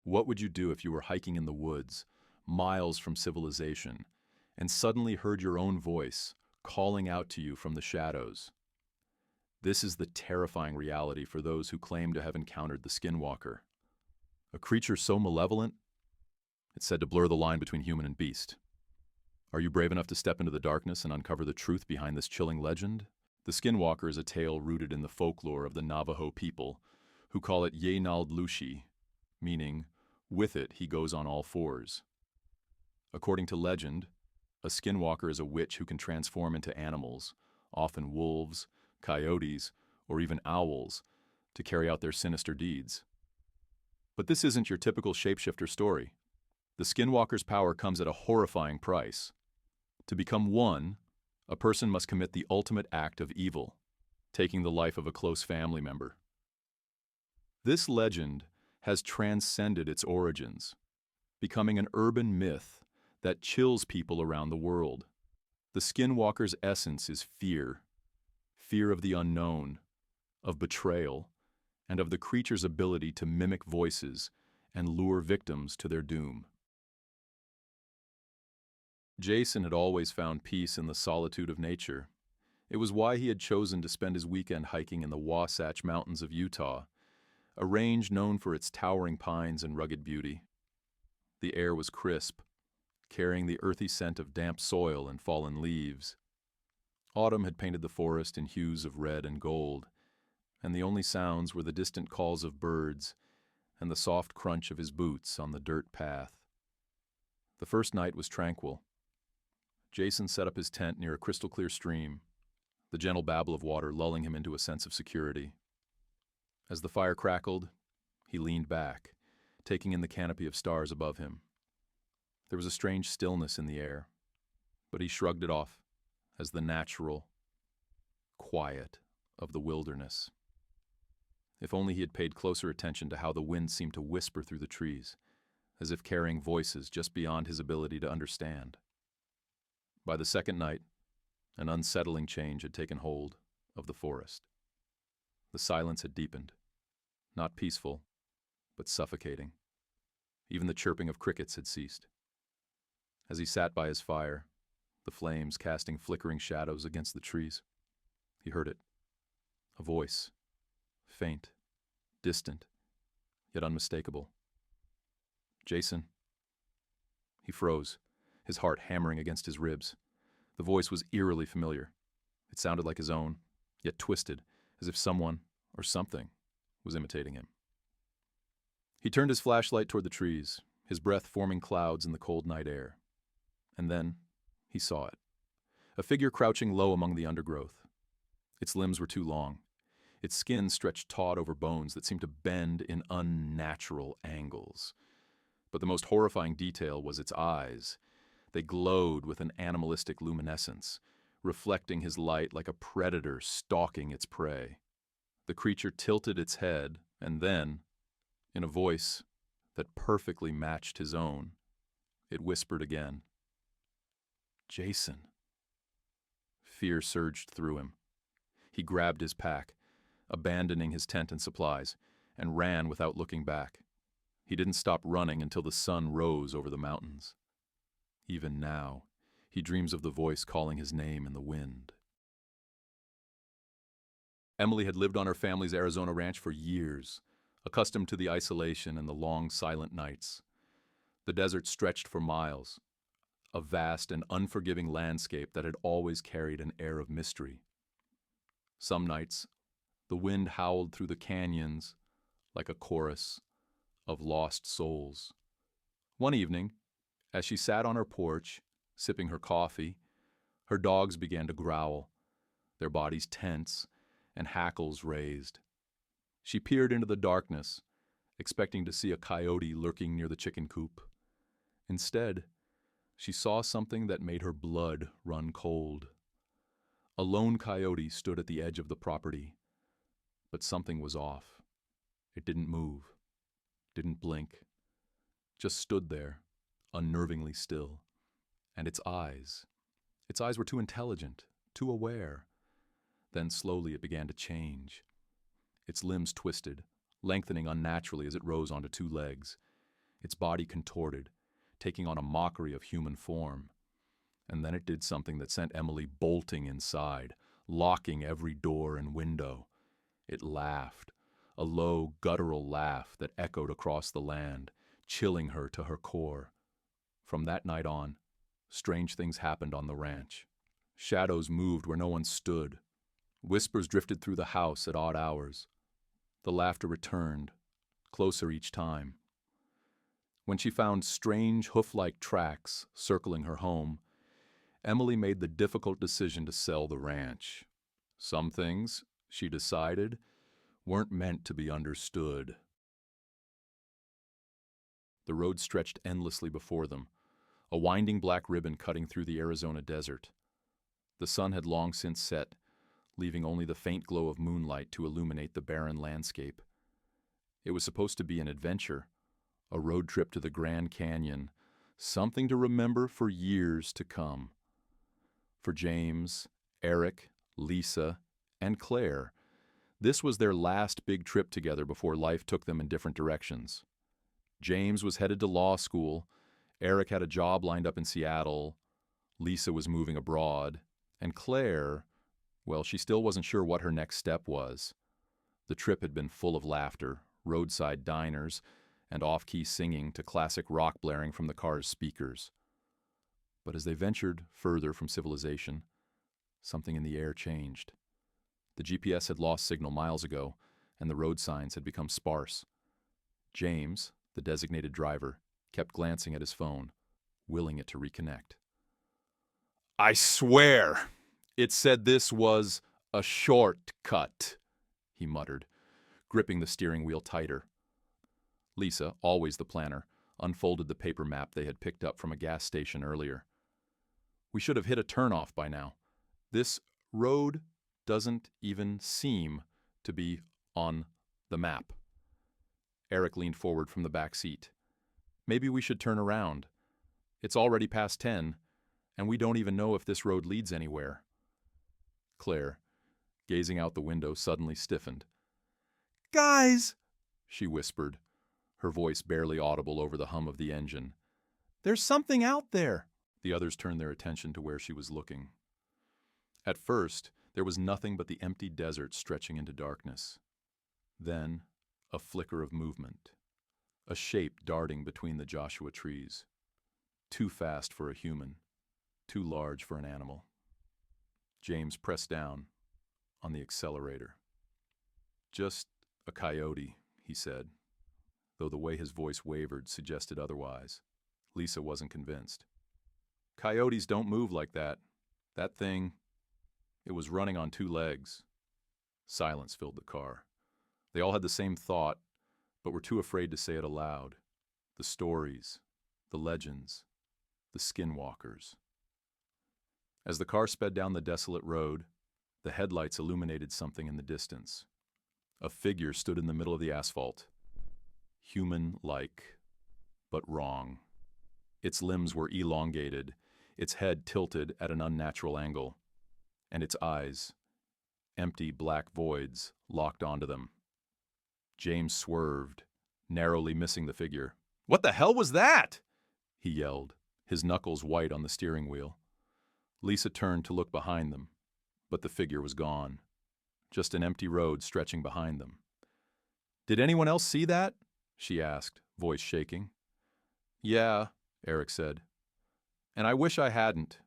What would you do if you were hiking in the woods, miles from civilization, and suddenly heard your own voice calling out to you from the shadows? This is the terrifying reality for those who claim to have encountered the Skinwalker. A creature so malevolent, it's said to blur the line between human and beast. Are you brave enough to step into the darkness and uncover the truth behind this chilling legend? The Skinwalker is a tale rooted in the folklore of the Navajo people, who call it Yenald Lushi, meaning, with it he goes on all fours. According to legend, a Skinwalker is a witch who can transform into animals, often wolves, coyotes, or even owls, to carry out their sinister deeds. But this isn't your typical shapeshifter story. The Skinwalker's power comes at a horrifying price. To become one, a person must commit the ultimate act of evil, taking the life of a close family member. This legend has transcended its origins, becoming an urban myth that chills people around the world. The Skinwalker's essence is fear. Fear of the unknown, of betrayal, and of the creature's ability to mimic voices and lure victims to their doom. Jason had always found peace in the solitude of nature. It was why he had chosen to spend his weekend hiking in the Wasatch Mountains of Utah, a range known for its towering pines and rugged beauty. The air was crisp, carrying the earthy scent of damp soil and fallen leaves. Autumn had painted the forest in hues of red and gold, and the only sounds were the distant calls of birds and the soft crunch of his boots on the dirt path. The first night was tranquil. Jason set up his tent near a crystal-clear stream, the gentle babble of water lulling him into a sense of security. As the fire crackled, he leaned back, taking in the canopy of stars above him. There was a strange stillness in the air, but he shrugged it off as the natural quiet of the wilderness. If only he had paid closer attention to how the wind seemed to whisper through the trees, as if carrying voices just beyond his ability to understand. By the second night, an unsettling change had taken hold of the forest. The silence had deepened, not peaceful, but suffocating. Even the chirping of crickets had ceased. As he sat by his fire, the flames casting flickering shadows against the trees, he heard it. A voice, faint, distant, yet unmistakable. Jason. He froze, his heart hammering against his ribs. The voice was eerily familiar. It sounded like his own, yet twisted, as if someone, or something, was imitating him. He turned his flashlight toward the trees, his breath forming clouds in the cold night air. And then, he saw it. A figure crouching low among the undergrowth. Its limbs were too long. Its skin stretched taut over bones that seemed to bend in unnatural angles. But the most horrifying detail was its eyes. They glowed with an animalistic luminescence, reflecting his light like a predator stalking its prey. The creature tilted its head, and then, in a voice that perfectly matched his own, it whispered again, "Jason." Fear surged through him. He grabbed his pack, abandoning his tent and supplies, and ran without looking back. He didn't stop running until the sun rose over the mountains. Even now, he dreams of the voice calling his name in the wind. Emily had lived on her family's Arizona ranch for years, accustomed to the isolation and the long, silent nights. The desert stretched for miles, a vast and unforgiving landscape that had always carried an air of mystery. Some nights, the wind howled through the canyons like a chorus of lost souls. One evening, as she sat on her porch, sipping her coffee, her dogs began to growl, their bodies tense and hackles raised. She peered into the darkness, expecting to see a coyote lurking near the chicken coop. Instead, she saw something that made her blood run cold. A lone coyote stood at the edge of the property, but something was off. It didn't move, didn't blink, just stood there, unnervingly still. And its eyes were too intelligent, too aware. Then slowly it began to change. Its limbs twisted, lengthening unnaturally as it rose onto two legs. Its body contorted, taking on a mockery of human form. And then it did something that sent Emily bolting inside, locking every door and window. It laughed, a low, guttural laugh that echoed across the land, chilling her to her core. From that night on, strange things happened on the ranch. Shadows moved where no one stood. Whispers drifted through the house at odd hours. The laughter returned, closer each time. When she found strange hoof-like tracks circling her home, Emily made the difficult decision to sell the ranch. Some things, she decided, weren't meant to be understood. The road stretched endlessly before them, a winding black ribbon cutting through the Arizona desert. The sun had long since set, leaving only the faint glow of moonlight to illuminate the barren landscape. It was supposed to be an adventure, a road trip to the Grand Canyon, something to remember for years to come. For James, Eric, Lisa, and Claire, this was their last big trip together before life took them in different directions. James was headed to law school, Eric had a job lined up in Seattle, Lisa was moving abroad, and Claire, well, she still wasn't sure what her next step was. The trip had been full of laughter, roadside diners, and off-key singing to classic rock blaring from the car's speakers. But as they ventured further from civilization, something in the air changed. The GPS had lost signal miles ago, and the road signs had become sparse. James, the designated driver, kept glancing at his phone, willing it to reconnect. "I swear, it said this was a shortcut," he muttered, gripping the steering wheel tighter. Lisa, always the planner, unfolded the paper map they had picked up from a gas station earlier. "We should have hit a turnoff by now. This road doesn't even seem to be on the map." Eric leaned forward from the back seat. "Maybe we should turn around. It's already past 10, and we don't even know if this road leads anywhere." Claire, gazing out the window, suddenly stiffened. "Guys," she whispered, her voice barely audible over the hum of the engine. "There's something out there." The others turned their attention to where she was looking. At first, there was nothing but the empty desert stretching into darkness. Then, a flicker of movement, a shape darting between the Joshua trees. Too fast for a human, too large for an animal. James pressed down on the accelerator. "Just a coyote," he said, though the way his voice wavered suggested otherwise. Lisa wasn't convinced. "Coyotes don't move like that. That thing, it was running on 2 legs." Silence filled the car. They all had the same thought, but were too afraid to say it aloud. The stories, the legends, the skinwalkers. As the car sped down the desolate road, the headlights illuminated something in the distance. A figure stood in the middle of the asphalt. Human-like, but wrong. Its limbs were elongated, its head tilted at an unnatural angle, and its eyes, empty black voids, locked onto them. James swerved, narrowly missing the figure. "What the hell was that?" he yelled, his knuckles white on the steering wheel. Lisa turned to look behind them, but the figure was gone. Just an empty road stretching behind them. "Did anyone else see that?" she asked, voice shaking. "Yeah," Eric said. "And I wish I hadn't."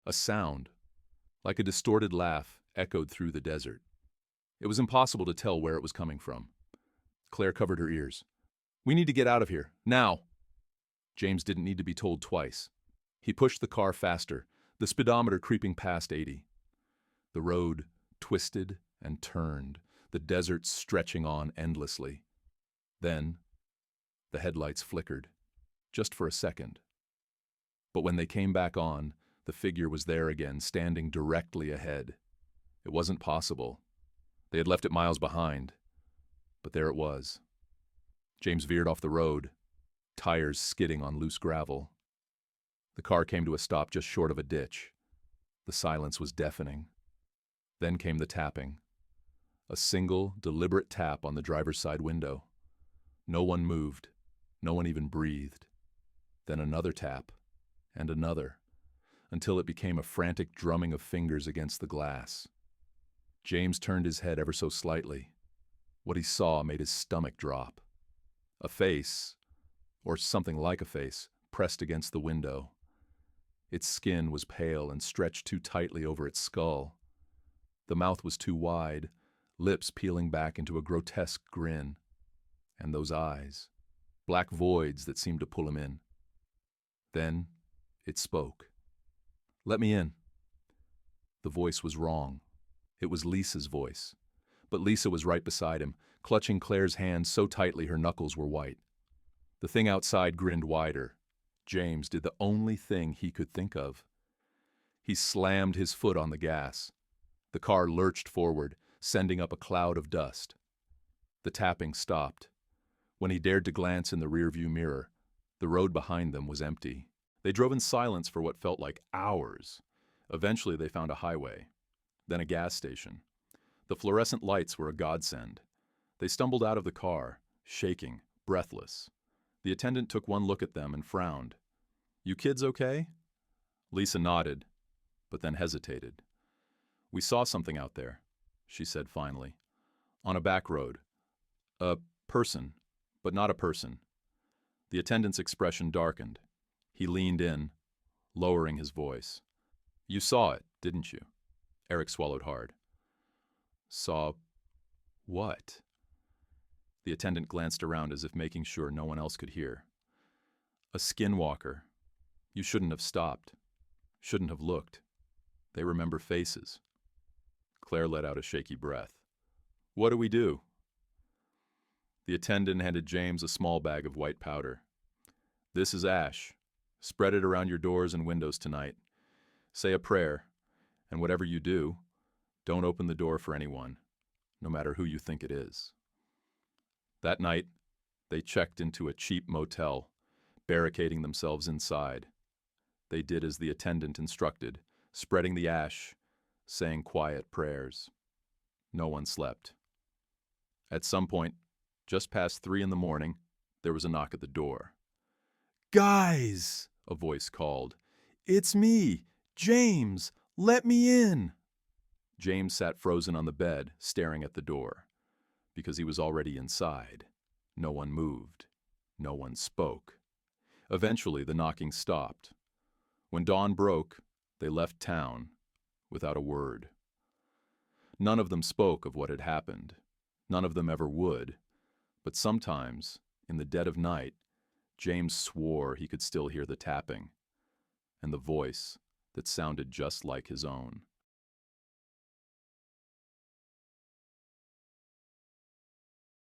A sound, like a distorted laugh, echoed through the desert. It was impossible to tell where it was coming from. Claire covered her ears. "We need to get out of here, now." James didn't need to be told twice. He pushed the car faster, the speedometer creeping past 80. The road twisted and turned, the desert stretching on endlessly. Then, the headlights flickered, just for a second. But when they came back on, the figure was there again, standing directly ahead. It wasn't possible. They had left it miles behind. But there it was. James veered off the road, tires skidding on loose gravel. The car came to a stop just short of a ditch. The silence was deafening. Then came the tapping. A single, deliberate tap on the driver's side window. No one moved. No one even breathed. Then another tap, and another, until it became a frantic drumming of fingers against the glass. James turned his head ever so slightly. What he saw made his stomach drop. A face, or something like a face, pressed against the window. Its skin was pale and stretched too tightly over its skull. The mouth was too wide, lips peeling back into a grotesque grin. And those eyes, black voids that seemed to pull him in. Then it spoke. "Let me in." The voice was wrong. It was Lisa's voice. But Lisa was right beside him, clutching Claire's hand so tightly her knuckles were white. The thing outside grinned wider. James did the only thing he could think of. He slammed his foot on the gas. The car lurched forward, sending up a cloud of dust. The tapping stopped. When he dared to glance in the rearview mirror, the road behind them was empty. They drove in silence for what felt like hours. Eventually they found a highway, then a gas station. The fluorescent lights were a godsend. They stumbled out of the car, shaking, breathless. The attendant took one look at them and frowned. "You kids okay?" Lisa nodded, but then hesitated. "We saw something out there," she said finally. "On a back road. A person, but not a person." The attendant's expression darkened. He leaned in, lowering his voice. "You saw it, didn't you?" Eric swallowed hard. "Saw what?" The attendant glanced around as if making sure no one else could hear. "A skinwalker. You shouldn't have stopped. Shouldn't have looked. They remember faces." Claire let out a shaky breath. "What do we do?" The attendant handed James a small bag of white powder. "This is ash. Spread it around your doors and windows tonight. Say a prayer, and whatever you do, don't open the door for anyone, no matter who you think it is." That night, they checked into a cheap motel, barricading themselves inside. They did as the attendant instructed, spreading the ash, saying quiet prayers. No one slept. At some point, just past 3 a.m, there was a knock at the door. "Guys!" a voice called. "It's me, James! Let me in!" James sat frozen on the bed, staring at the door. Because he was already inside. No one moved. No one spoke. Eventually, the knocking stopped. When dawn broke, they left town without a word. None of them spoke of what had happened. None of them ever would. But sometimes, in the dead of night, James swore he could still hear the tapping, and the voice that sounded just like his own.